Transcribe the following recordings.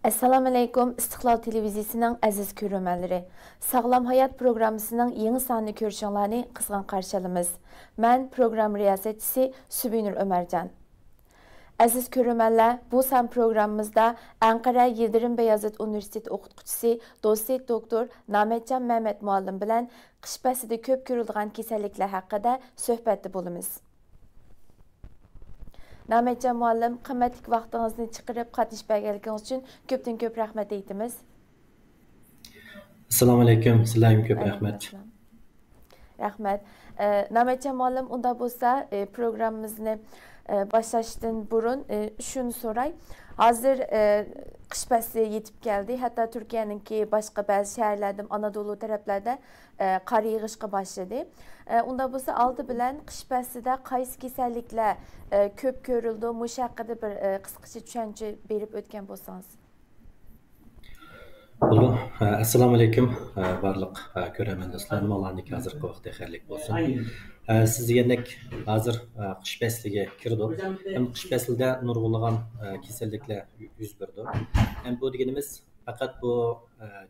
Assalamu alaykum. İstiqlal televiziyasining aziz ko'ruvchilar. Sog'lom hayot programmasining yangi sonini ko'rishinglarni qizg'in qarshi olamiz. Men program riyosatchisi Subinur Ömercan. Aziz ko'ruvchilar, bu son programmamizda Ankara Yildirim Beyazıt Universiteti o'qituvchisi doçent doktor Nametcan Mehmet muallim bilan qish faslida ko'p ko'rilgan kasalliklar haqida suhbatda bo'lamiz. Nametcan muallim, qimmatli vaqtingizni chiqarib qatnashib berganligingiz uchun ko'pdan ko'p rahmat aytamiz. Assalomu alaykum, sizlarga ko'p rahmat. Rahmat. Nametcan muallim, unda bo'lsa programmamizni başlashdan burun shuni so'ray. Hozir qish fasli yetib keldi. Hatto Turkiyaninki boshqa ba'zi shaharlarda, Anadolu taraflarda qor yog'ishga boshladi. Unda bo'lsa oldi bilan qish faslida qaysi kasalliklar ko'p ko'rildi, mush haqida bir qisqacha tushuncha berib o'tgan bo'lsangiz. Assalomu alaykum barliq ko'raman do'stlarim, Allohning hozirgi vaqtda xayrlik bo'lsin. Siz degandek hozir qish fasliga kirdik. Ham qish faslida nurg'unlagan kasalliklar yuz berdi. Ham bu deganimiz faqat bu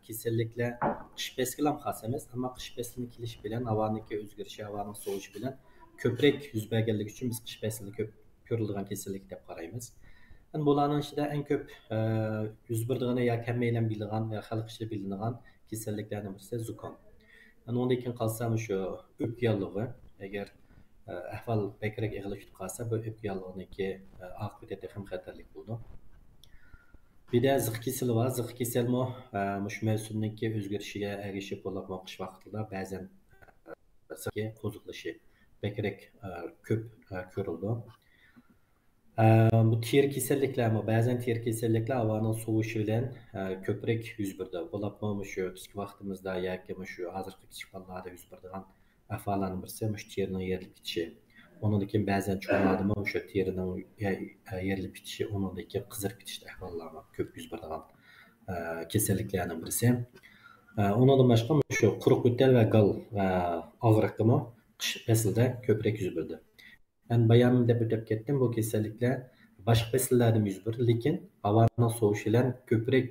kasalliklar qish fasliga ham xos emas, ammo qish faslining kelishi bilan havoning o'zgarishi, havoning sovishi bilan ko'proq yuz berganligi uchun biz qish faslida ko'p ko'riladigan kasallik deb qaraymiz. Bularning ichida eng ko'p yuz berdigani yo kammaylan bilgan yo xalq ichida bilingan kasalliklarning birisi zukom. Undan keyin qolsa shu o'pka agar ahvol bakrak ig'ilib qolsa, bu o'pka yallig'iniki oqibati ham xatarlik bo'ldi. Bir de zıx keseli var. Zıx keselmi mush mavsumniki o'zgarishiga ergashib bo'lib qish vaqtida ba'zan qo'ziqlishi bakrak ko'p ko'rildi. Bu teri kasalliklarmi, ba'zan teri kasalliklar havoning sovishi bilan ko'proq yuz berdi. Bo'libmi shu kechki vaqtimizda yoki shu hozirgi kichik bolalarda yuz beradigan ahvollarning birisi mush terining yerilib ketishi. Ondan keyin ba'zan cho'g'lardimi o'sha terining yerilib ketishi, ondan keyin qizarib ketish ahvollari ko'p yuz beradigan kasalliklarning birisi. Ondan boshqa shu quruq yo'tal va gal og'riqimi qish faslida ko'proq yuz berdi. Ben bayanımda ötüp kettim, bu kesinlikle başka fasllarda yuz berdi, lekin havoning sovishi bilan ko'proq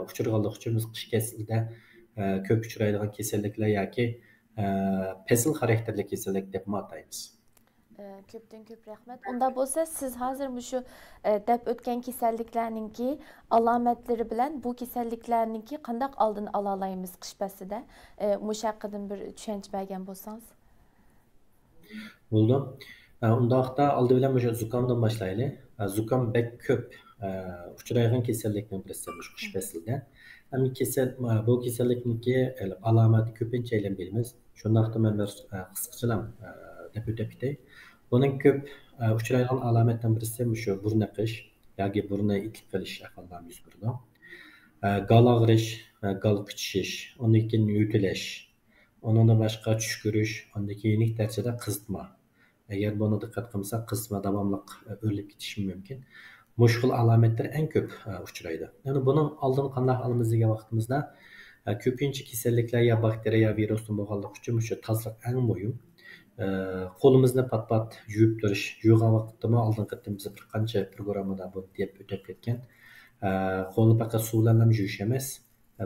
uchirganlik uchun biz qish faslida ko'p uchraydigan kasalliklar yoki fasl xarakterli kasallik deb ataymiz. Ko'pdan ko'p rahmat. Unda bo'lsa siz hozir shu deb o'tgan kasalliklarningki alomatlari bilan bu kasalliklarningki qanday oldini ola olamiz qish faslida? Mush haqidan bir tushuncha bergan bo'lsangiz. Bo'ldi. Undaqda oldi bilan o'sha zukamdan boshlaylik. Zukam bek ko'p uchraydigan kasallikning birisi shu qish faslida. Ham bu kasallikniki alomati ko'pincha bilamiz. Shundaqda men bir qisqachalam deb o'tib ketay. Buning ko'p uchraydigan alomatdan birisi shu burun qish yoki burun itilib qolish ahvollari yuz berdi. Gal og'rish, gal qichish, undan keyin yo'talash, undan boshqa tush ko'rish, undan keyin yenik darajada qizitma. Eğer buna dikkat qilsak, qizma davomliq o'lib ketishi mumkin. Mushkul alomatlar eng ko'p uchraydi. Yani bunun oldini qanday olamiz degan vaqtimizda ko'pincha kasalliklar ya bakteriya, virusdan bo'lganligi uchun shu tozalik eng muhim. Qo'limizni pat-pat yuvib turish, yuvgan vaqtda oldingi biz bir qancha programmada bu deb o'tib ketgan. Qo'lni faqat suv bilan yuvish emas,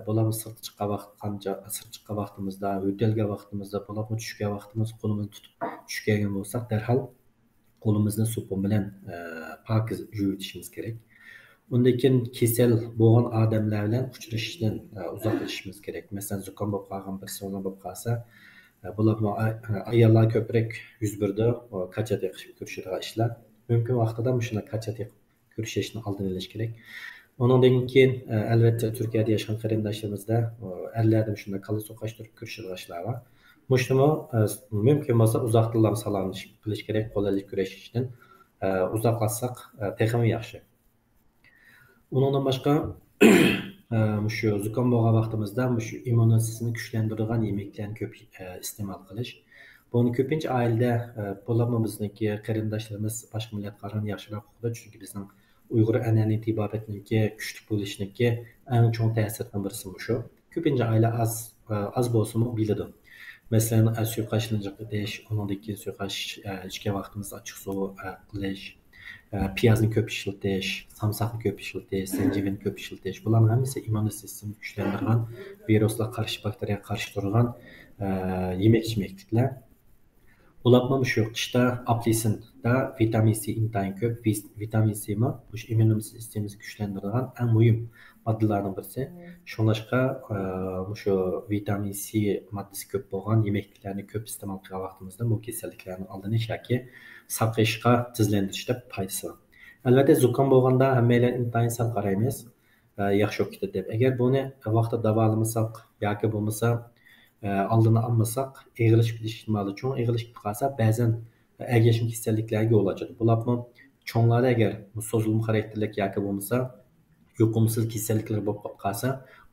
bularni sirtga chiqqan vaqtimizda, o'talgan vaqtimizda, bularni tushgan vaqtimiz qo'limizni tutib tushgan bo'lsak, darhol qo'limizni suv bilan pokiz yuvishimiz kerak. Undan keyin kasal bo'lgan odamlar bilan uchrashishdan uzoqlashishimiz kerak. Masalan, zukom bo'lib qolgan birisi bo'lib qolsa, bularni ayollar ko'proq yuz berdi, qachat yiqib ko'rishadigan ishlar. Mumkin vaqtida shuna qachat yiqib ko'rishishni oldini olish kerak. Ondan keyin albatta Turkiyada yashagan qarindoshlarimizda erlarda shunday qala so'qashtirib ko'rishadigan ishlar bor. Mushtimi mumkin bo'lsa uzoqdan salomlash qilish kerak, qo'lalik kurashishdan uzoqlashsak texmi yaxshi. Undan boshqa shu zukom bo'lgan vaqtimizda shu immunosistemni kuchlantiradigan yemeklarni ko'p iste'mol qilish. Buni ko'pincha oilada bo'lami bizniki qarindoshlarimiz boshqa millat qaran yaxshiroq qiladi, chunki bizning Uyg'ur an'anaviy tiboratniki kuchli bo'lishniki eng chong ta'sirdan birisi shu. Ko'pincha oila az bo'lsa-mu biladi. Masalan, suv qashlanchiq qilish, undan keyin suv qash ichgan vaqtimizda ochiq suv qilish, piyozni ko'p ishlatish, samsoqni ko'p ishlatish, zanjibilni ko'p ishlatish. Bularning hammasi immun sistemani kuchlantirgan, viruslarga qarshi, bakteriyaga qarshi turgan yemek-ichmakliklar. Bularning shu qishda apelsinda vitamin C intayin ko'p. Vitamin C o'sha immun sistemamizni kuchlantiradigan eng muhim moddalarning birisi. Shunlashqa shu vitamin C moddasi ko'p bo'lgan yemeklarni ko'p iste'mol qilgan vaqtimizda bu kasalliklarning oldini yoki saqlashga tezlantirishda foydasi bor. Albatta zukam bo'lganda hammalar intayin sal qaraymiz. Yaxshi bo'lib ketadi deb. Agar buni vaqtida davolamasak yoki bo'lmasa oldini olmasak, eg'ilishib ketish ehtimoli cho'ng. Eg'ilishib qolsa, ba'zan ergashim kasalliklarga yo'l ochadi. Bularni cho'nglarda agar sozilma xarakterlik yoki bo'lmasa yuqumsiz kasalliklar bo'lib qolsa,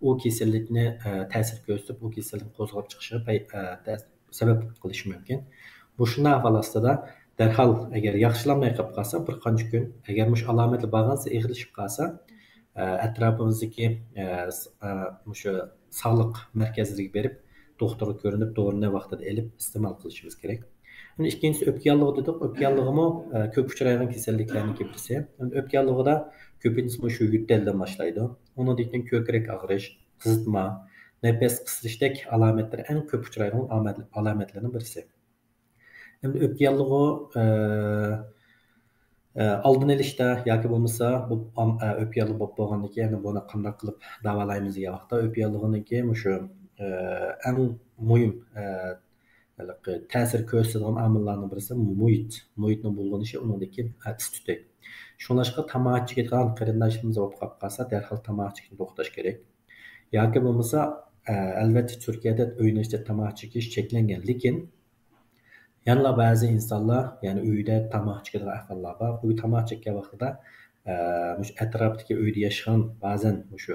u kasallikni ta'sir ko'rsatib, u kasallikni qo'zg'ab chiqishiga sabab qilishi mumkin. Bu shunday ahvol ostida darhol agar yaxshilanmay qolib qolsa, bir qancha kun, agar mush alomatlar bo'lgansa, eg'ilishib qolsa, atrofimizdagi shu sog'liq markaziga berib, doktorga ko'rinib, dorini vaqtida olib iste'mol qilishimiz kerak. Ikkinchisi o'pka yallig'i dedik. O'pka yallig'imi ko'p uchraydigan kasalliklarning birisi. O'pka yallig'ida ko'pincha shu yo'taldan boshlaydi. Undan keyin ko'krak og'rish, qizitma, nafas qisilishdek alomatlar eng ko'p uchraydigan alomatlarning birisi. Endi o'pka yallig'i oldini olishda yoki bo'lmasa bu o'pka yallig'i bo'lib bo'lgandan keyin buni qanday qilib davolaymiz degan vaqtda o'pka yallig'iniki shu eng muhim ta'sir ko'rsatadigan omillarning birisi muhitning bulg'anishi, undan keyin istutik. Shunlashqa tamoq chekadigan qarindoshlarimiz bo'lib qolsa, darhol tamoq chekishni to'xtash kerak. Yoki bo'lmasa albatta Turkiyada o'ynashda tamoq chekish cheklangan, lekin yana ba'zi insonlar, ya'ni uyda tamoq chekadigan ahvollar bor. Bu tamoq chekkan vaqtida atrofdagi uyda yashagan ba'zan o'sha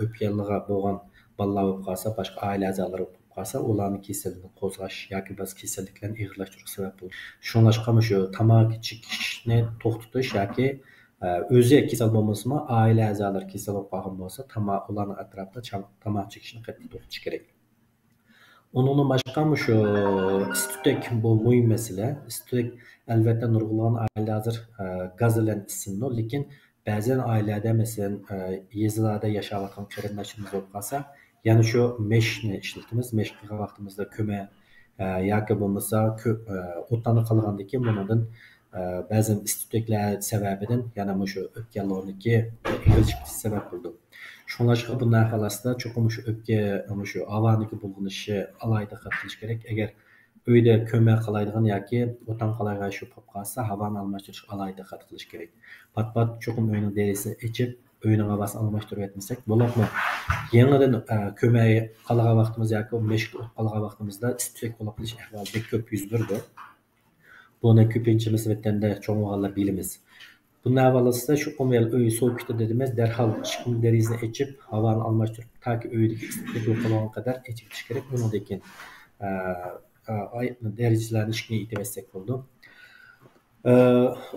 o'pka yallig'i bo'lgan bolalar bo'lib qolsa, boshqa oila a'zolari bo'lib qolsa, ularning kasallikni qo'zg'ash yoki ba'zi kasalliklarni ig'irlashtirishga sabab bo'ladi. Shunlashqa shu tamoq chekishni to'xtatish yoki o'zi kasal bo'lmasa-mu, oila a'zolari kasal bo'lib qolgan bo'lsa, ularning atrofida tamoq chekishni qat'iy to'xtatish kerak. Undan boshqa shu istutik bu muhim masala. Istutik albatta nurg'ulg'an oila hozir gaz bilan isinadi, lekin ba'zan oilada, masalan, yezlarda yashayotgan qarindoshlarimiz bo'lib qolsa, ya'ni shu meshni ishlatamiz. Mesh qilgan vaqtimizda ko'ma yoki bo'lmasa o'tani qilgandan keyin bundan ba'zan istutiklar sababidan yana shu o'pka yallig'iniki egilishib sabab bo'ldi. Shunlashqa bunday holatda cho'qim shu o'pka shu havaniki bulg'anishi alayda qilish kerak. Agar uyda ko'ma qalaydigan yoki o'tan qalaydigan shu bo'lib qolsa, havoni almashtirish alayda qilish kerak. Pat-pat cho'qim uyning derazasini ochib, uyning havosini almashtirib etmasak bo'ladi. Yangidan ko'ma qalagan vaqtimiz yoki meshga qalagan vaqtimizda istutik bo'lib qolish ahvoli ko'p yuz berdi. Buni ko'pinchamiz vatanda cho'ng'allar bilamiz. Bunday ahvolda shu qomel uy sovib ketadi dediğimiz darhol chiqim derazasini ochib, havoni almashtirib, toki uydagi issiqlik yo'qolgan qadar ochib ketish kerak. Undan keyin derazalarni ishga yetib etsak bo'ldi.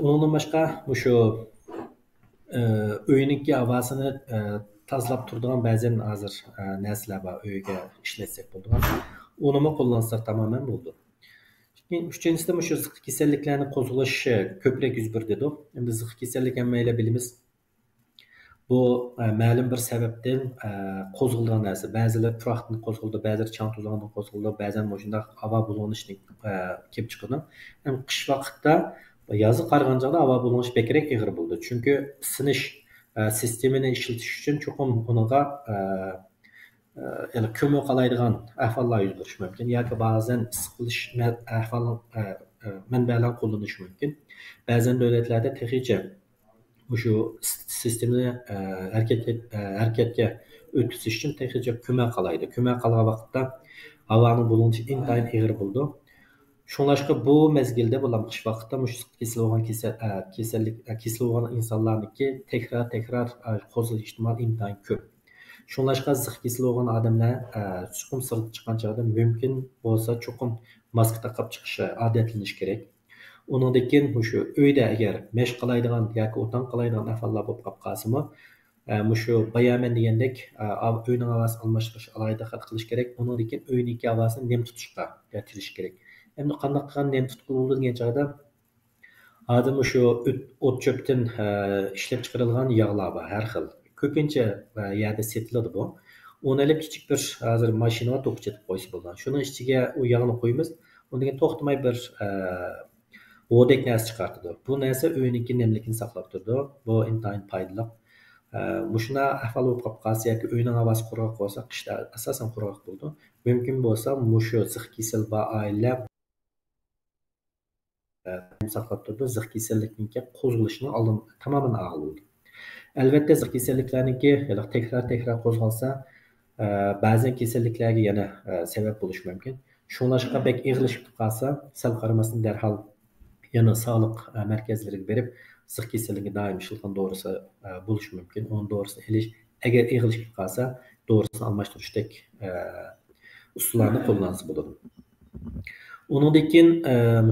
Undan boshqa shu uyninki havosini tozalab turadigan ba'zan hozir narsalar bor, uyga ishlatsak bo'ldi. Uni qo'llansak tamoman bo'ldi. Uchinchisi shu ziq kasalliklarni qo'zg'alishi ko'proq yuz berdi dedik. Endi ziq kasallik hammaylar bilamiz. Bu ma'lum bir sababdan qo'zg'algan narsa. Ba'zilar tuproqdan qo'zg'aldi, ba'zilar chang to'zondan qo'zg'aldi, ba'zan shunday havo bulg'anishni kelib chiqadi. Ham qish vaqtida yozni qarag'anchada havo bulg'anish bekrak ig'ir bo'ldi. Chunki sinish sistemini ishlatish uchun cho'qim unga yani ko'mir qalaydigan ahvollar yuz berishi mumkin yoki ba'zan siqilish manbalar qo'llanishi mumkin. Ba'zan davlatlarda texnicha shu sistemni harakatga o'tkazish uchun texnicha ko'mir qalaydi. Ko'mir qalgan vaqtda havoning bo'linishi intayin ig'ir bo'ldi. Shunlashqa bu mezgilda bular qish vaqtida kasal bo'lgan insonlarniki tekrar qo'zg'alish ehtimoli intayin ko'p. Shunlashqa ziq kasal bo'lgan odamlar chuqum sirtga chiqqan chog'da mumkin bo'lsa cho'qim maska taqib chiqishi odatlanish kerak. Undan keyin shu uyda agar mesh qalaydigan yoki o'tan qalaydigan ahvollar bo'lib qolsa-mu, shu bayaman degandek uyning havosini almashtirish alayda qilish kerak. Undan keyin uyning havosini nem tutishga yetirish kerak. Endi qanday qilgan nem tutib bo'lgan chog'da hozir shu o't cho'pdan ishlab chiqarilgan yog'lar bor har xil ko'pincha yerda setiladi bu uni olib kichik bir hozir mashina to'qichatib qo'ysa bo'ladi shuni ichiga u yog'ni qo'yamiz undan keyin to'xtamay bir o'dek narsa chiqartadi bu narsa uyninki nemlikini saqlab turadi bu intayin foydali shuna ahvol bo'lib qolib qolsa yoki uyning havasi quruq bo'lsa qishda asosan quruq bo'ldi mumkin bo'lsa shu zix kasal bor oila saqlab turdi zix kasallikniki qo'zg'alishini oldin tamoman og'ildi albatta zix kasalliklarniki tekrar qo'zg'alsa ba'zan kasalliklarga yana sabab bo'lishi mumkin shunlashqa bek ig'ilishib qolsa sal qaramasdan darhol yana sog'liq markazlariga berib zix kasalligi doim ishilgan dorisi bo'lishi mumkin uni dorisini ilish agar ig'ilishib qolsa dorisini almashtirishdek usullarni qo'llansa bo'ladi undan keyin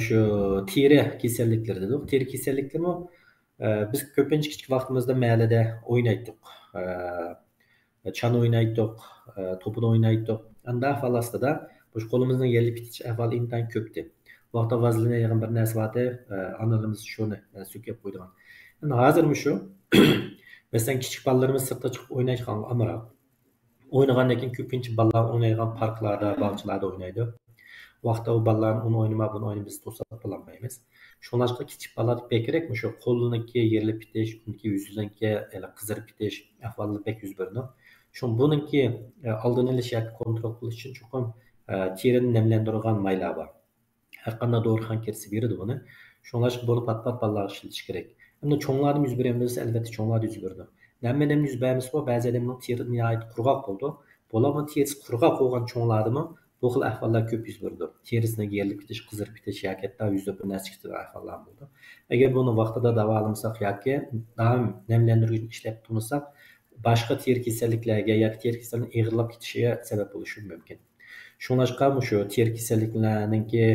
shu teri kasalliklari dedik teri kasalliklari biz ko'pincha kichik vaqtimizda mahallada o'ynaydik chan o'ynaydik to'pini o'ynaydik anda ahvol ostida qo'limizning yerli bitish ahvoli intayin ko'pdi vaqtda vazlinaydigan bir narsa bordi onalarimiz shuni so'kib qo'ydigan endi hozir shu masalan kichik bolalarimiz sirtqa chiqib o'ynaydigan amroq o'ynagandan keyin ko'pincha bolalar o'ynaydigan parklarda bog'chalarda o'ynaydi vaqtda u bolalarni uni o'ynama buni o'ynay biz to'sab qololmaymiz shunlashqa kichik bolalar bekerek shu qo'liniki yerli bitish uniki yuziniki qizarib bitish ahvollar bek yuz berdi shu buniki oldini olish yoki kontrol qilish uchun chuqur terini namlantirgan maylar bor har qanday dorixon kirsa beradi buni shunlashqa buni pat bolalarga ishlatish kerak endi cho'nglarda yuz beramiz albatta cho'nglarda yuz berdi nammadan yuz beramiz ba'zi odamning teri nihoyat qurg'oq bo'ldi bularni terisi qurg'oq bo'lgan cho'nglardimi bu xil ahvollar ko'p yuz berdi terisini yerlik bitish qizarib bitish yoki hatto yuzda bir narsa chiqdi ahvollar bo'ldi agar buni vaqtida davolamasak yoki doim namlantirgich ishlab turmasak boshqa teri kasalliklarga yoki teri kasallikning ig'irlab ketishiga sabab bo'lishi mumkin shunlashqa shu teri kasalliklarninki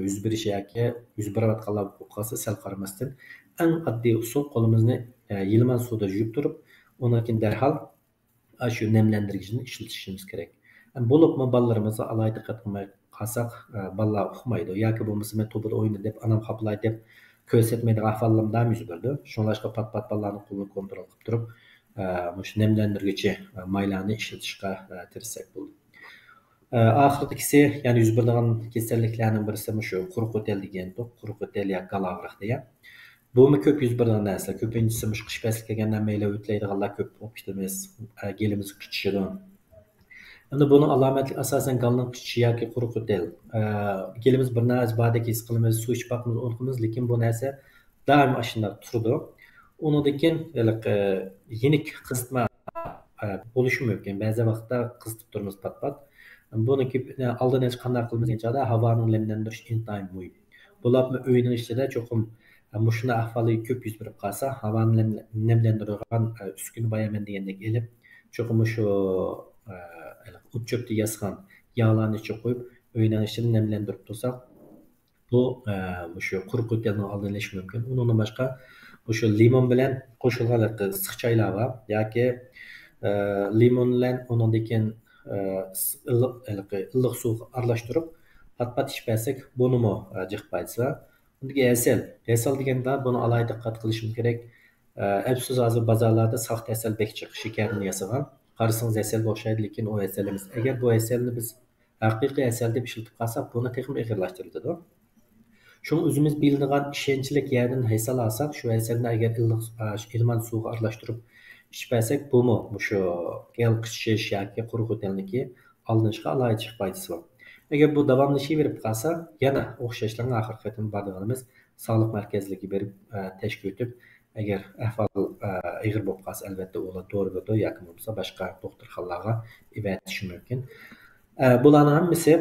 yuz berishi yoki yuz berayotganlar bo'lib qolsa sal qaramasdan eng oddiy usul qo'limizni yilman suvda yuvib turib undan keyin darhol shu namlantirgichni ishlatishimiz kerak bo'libmi bolalarimizni alohida diqqat qilmay qolsak bolalar uxmaydi yoki bo'lmasa men to'pida o'yna deb anam xoplay deb ko'rsatmaydigan ahvollar yuz berdi shunlashqa pat bolalarni qo'lini kontrol qilib turib shu namlantirgichi maylarni ishlatishga tirishsak bo'ldi oxiridagisi ya'ni yuz beradigan kasalliklarning birisi shu quruq o'tal degan quruq o'tal yoki galavriq degan bumi ko'p yuz beradigan narsa ko'pinchisi qish fasli kelganda maylar o'tlaydiganlar ko'p bo'lib ketamiz gelimiz qichishadi endi buni alomatli asosan galning qichishi yoki quruq o'tal gelimiz bir narsa bordek his qilamiz suv ichib boqamiz o'qimiz lekin bu narsa doim shunday turdi undan keyin yenik qizitma bo'lishi mumkin ba'zi vaqtda qizitib turamiz pat buniki oldin qanday qilamiz deganchada havoni namlantirish intayin muhim bularni uyning ichida cho'qim shunday ahvoli ko'p yuz berib qolsa havoni namlantirgan uskuna boyaman degandek ilib cho'qim shu o't cho'pni yasgan yog'larni ichiga qo'yib uyning ichini namlantirib tursak bu shu quruq o'talni oldini olish mumkin undan boshqa shu limon bilan qo'shilgan issiq choylar bor yoki limon bilan undan keyin iliq suv aralashtirib pat ichib bersak bunimi jiq foydasi bor unga asal deganda buni alohida diqqat qilishimiz kerak afsus hozir bozorlarda saxt asal bek chiq shakarni yasagan qarasangiz asalga o'xshaydi lekin u asal emas agar bu asalni biz haqiqiy asal deb ishlatib qolsak buni texnik ig'irlashtiradi shuni o'zimiz biladigan ishonchli yerdan asal olsak shu asalni agar ilman suvga aralashtirib ichib bersak bumi shu gel qishish yoki quruq o'talniki olinishga alohida foydasi bor agar bu davomlashaverib qolsa yana o'xshashlarni oxirgi qatim borganimiz sog'liq markazlariga berib tashkil etib agar ahvol ig'ir bo'lib qolsa albatta ular to'g'ri bo'ldi yoki bo'lmasa boshqa doktorxonalarga ibatishi mumkin bularning hammasi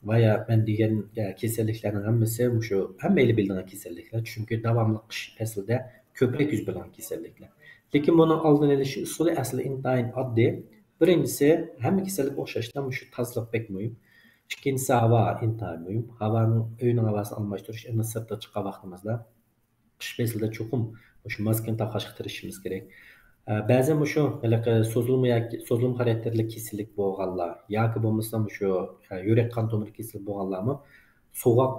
vaya men degan kasalliklarning hammasi shu hammaylar biladigan kasalliklar chunki davomli qish faslida ko'proq yuz beradigan kasalliklar lekin buni oldini olish usuli asli intayin oddiy birinchisi hamma kasallik o'xshashdan shu tozalik bek muhim ikkinchisi havo intayin muhim havoni uyning havosini almashtirish endi sirtga chiqqan vaqtimizda qish faslida cho'qim shu maskani taqashga tirishimiz kerak ba'zan shu so'zilma xarakterli kasallik bo'lganlar yoki bo'lmasam shu yurak qon tomir kasallik bo'lganlarmi so'g'oq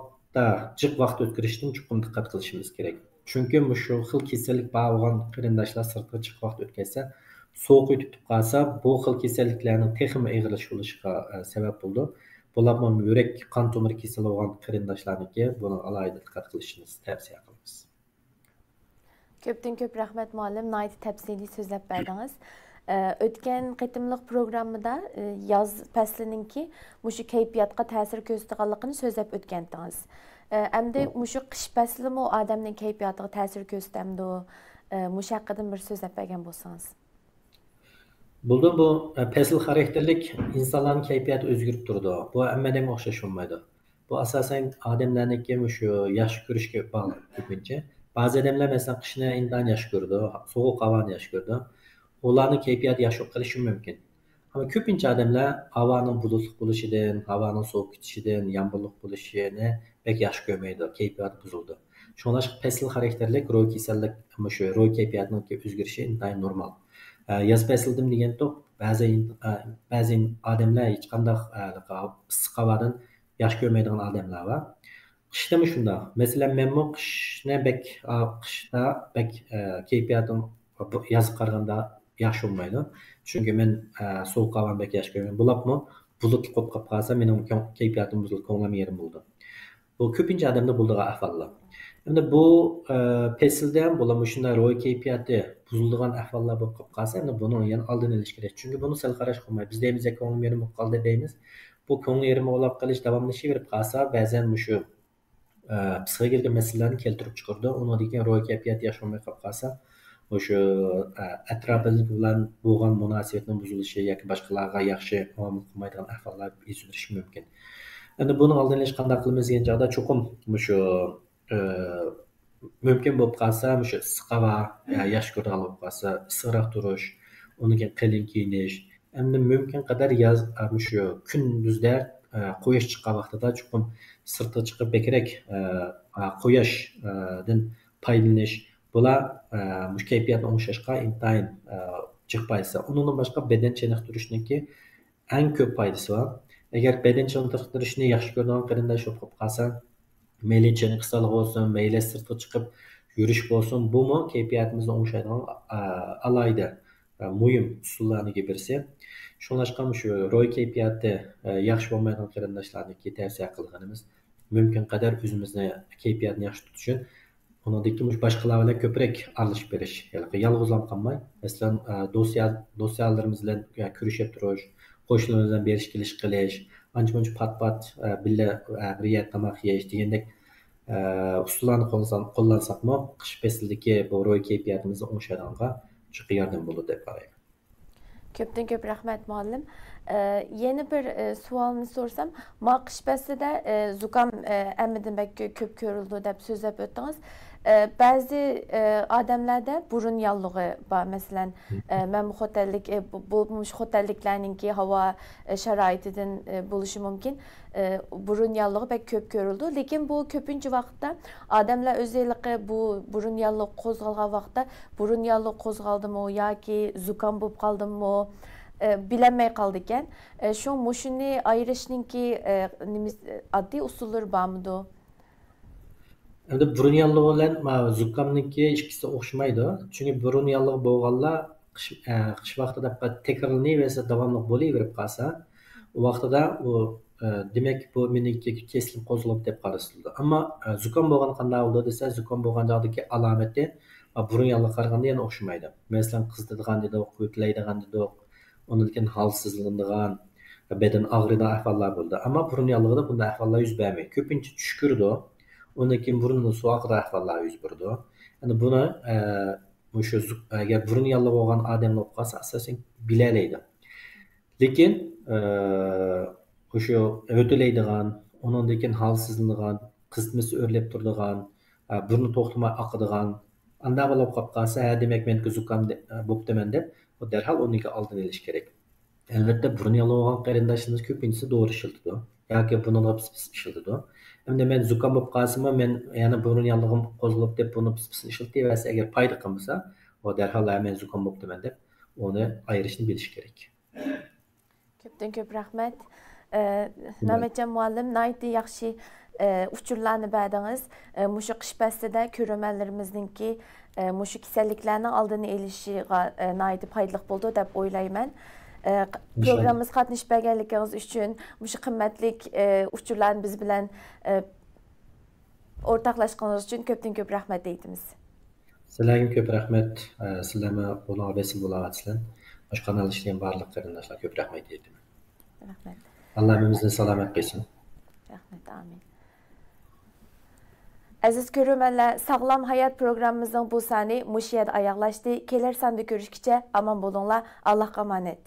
jiq vaqt o'tkazishdan chuqur diqqat qilishimiz kerak. Chunki shu xil kasallik bor bo'lgan qarindoshlar sirtqa jiq vaqt o'tkazsa, sovuq o'tib qolsa, bu xil kasalliklarning texnik og'irlashishiga sabab bo'ldi. Bularning yurak qon tomir kasali bo'lgan qarindoshlarniki buni alohida diqqat qilishimizni tavsiya qilamiz. Köpdən köp rəhmət müəllim, nəhayət təfsili sözləb berdiniz. Ötken qitimliq programmada yaz fəslininki muşu keyfiyatqa təsir göstərganlığını sözləb ötkəndiniz. Əmdə muşu qish fəsli mi adamның keyfiyatıga təsir göstərmdi? Muşu haqqında bir sözləb bergan bolsanız. Buldu bu fasl xarakterlik insonlarning kayfiyati o'zgarib turdi. Bu hammaga o'xshash bo'lmaydi. Bu asosan odamlarniki shu yaxshi ko'rishga bog'liq ko'pincha. Ba'zi odamlar masalan qishni indan yaxshi ko'rdi, sovuq havoni yaxshi ko'rdi. Ularning kayfiyati yaxshi bo'lishi mumkin. Ammo ko'pincha odamlar havoning bulutli bo'lishidan, havoning sovuq ketishidan, yomg'irli bo'lishini pek yaxshi ko'rmaydi, kayfiyati buzildi. Shuningdek fasl xarakterlik ro'y kasallik, shu ro'y kayfiyatining o'zgarishi intayin normal. Yaz faslida deganda ba'zi odamlar hech qanday issiq havodan yaxshi ko'rmaydigan odamlar bor. Qishda shunday. Masalan, men qishda kayfiyatim yozga qaraganda yaxshi bo'lmaydi. Chunki men sovuq havoni bek yaxshi ko'raman. Bularmi bulutli qolib qolsa, mening kayfiyatim buzilib, ko'nglim yerim bo'ldi. Bu ko'pincha odamda bo'ladigan ahvollar. Endi bu faslda bular shunday ro'y kayfiyati buziladigan ahvollar bo'lib qolsa, endi buni yana oldini olish kerak. Chunki buni sal qarash qilmaydi. Biz deymiz, ko'nglim yerim bo'lib qoldi deymiz. Bu ko'ngil yerimi olib qolish davomlashaverib qolsa, ba'zan shu psixologik masalalarni keltirib chiqardi. Undan keyin ro'y kayfiyati yaxshi bo'lmay qolib qolsa, o'sha atrofimiz bilan bo'lgan munosabatning buzilishi yoki boshqalarga yaxshi muomala qilmaydigan ahvollar yuz berishi mumkin. Endi buni oldini olish qanday qilamiz degan joyda cho'qim shu mumkin bo'lib qolsa, shu issiq havo yaxshi ko'radigan bo'lib qolsa, issiqroq turish, undan keyin qalin kiyinish, endi mumkin qadar yoz shu kunduzda quyosh chiqqan vaqtida cho'qim sirtga chiqib bekrak quyoshdan foydalanish. Bular mush kayfiyatni o'ngshashga intayin jiq foydasi. Undan boshqa badan chiniqtirishniki eng ko'p foydasi bor. Agar badan chiniqtirishni yaxshi ko'radigan qarindosh bo'lib qolsa, mayli chiniqsalik bo'lsin, mayli sirtga chiqib yurish bo'lsin, bumi kayfiyatimizni o'ngshaydigan alohida muhim usullarga birisi. Shunlashqam shu ro'y kayfiyati yaxshi bo'lmaydigan qarindoshlarniki tavsiya qilganimiz mumkin qadar o'zimizni kayfiyatni yaxshi tutish uchun uningdagi boshqalar bilan ko'proq aralashib berish, yolg'izlanib qolmay, masalan, do'stlarimiz bilan ko'rishib turish, qo'shnilarimiz bilan berish kelish qilish, ancha-muncha pat-pat billa birga tomoq yeyish degandek usullarni qo'llansakmi, qish faslidagi bu ro'y kayfiyatimizni o'ngshaydiganga juda yordam bo'ladi deb qarayman. Köpdən köp rəhmət müəllim. Yeni bir sualını sorsam, qish faslida zukam əmmidən bək köp görüldü deyə sözləb ötdünüz. Bəzi adamlarda burun yallığı var. Məsələn, mən bulmuş xotelliklərninki hava şəraitidən buluşu mümkün. Burun yallığı bək köp görüldü. Lakin bu köpüncü vaxtda adamlar özellikle bu burun yallığı qozğalğan vaxtda burun yallığı qozğaldımı yoki zukam bo'lib qaldımı bilinmay qaldı ekan. Şu muşuni ayırışninki addiy usullar bormidi? Endi burun yallig'i bilan zukamniki ikkisi o'xshamaydi. Chunki burun yallig'i bo'lganlar qish vaqtida takrorlanib davomli bo'laverib qolsa, u vaqtida u demak bu meniki kesilib qo'zg'alib deb qaraladi. Ammo zukam bo'lgan qanday bo'ldi desa, zukam bo'lgan joydagi alomati burun yallig'i qaraganda yana o'xshamaydi. Masalan, qizdadigan dedi, qo'ytlaydigan dedi, undan keyin holsizlanadigan, badan og'ridigan ahvollar bo'ldi. Ammo burun yallig'ida bunday ahvollar yuz bermaydi. Ko'pincha tushkurdi. Undan keyin burunni suv oqida ahvollar yuz berdi. Endi buni agar burun yallig'i bo'lgan odamlar bo'lib qolsa, asosan bilalaydi. Lekin o'sha o'tilaydigan, undan keyin holsizlanadigan, qismisi o'rlab turadigan, burni to'xtamay oqadigan, anda bo'lib qolsa, demak men zukam bo'ptiman deb, bu darhol unga oldini olish kerak. Albatta burun yallig'i bo'lgan qarindoshlarimiz ko'pincha to'g'ri ishlatadi yoki bunga pis ishlatadi. Endi men zukam bo'lib qolsam, men yana burun yallig'im qo'zg'alib deb buni pis ishlatayversa, agar foyda qilmasa, u darhol men zukam bo'ptiman deb uni ayirishni bilish kerak. Ko'pdan ko'p rahmat. Namatjon muallim, nayt yaxshi uçurlarını berdiniz. Muşu kış bəstədə körəmənlərimizdənki muşu kasalliklarning oldini olishiga nihoyatda foydali bo'ldi deb o'ylayman. Programımız qatnashib berganligingiz uchun, muşu qimmatlik uçurlarni biz bilan o'rtoqlashganingiz uchun ko'pdan-ko'p rahmat deymiz. Sizlarga ko'p rahmat. Sizlarga buni vesile bo'lyapsizlar. Boshqa kanal ishlagan barliq qarindoshlar ko'p rahmat deydim. Rahmat. Alloh hamimizni salomat qilsin. Rahmat, amin. Aziz ko'ruvchilar, Sağlam hayot programmamizning bu soni mush yerda oyoqlashdi. Kelar sonda ko'rishguncha omon bo'linglar. Allohga omonat.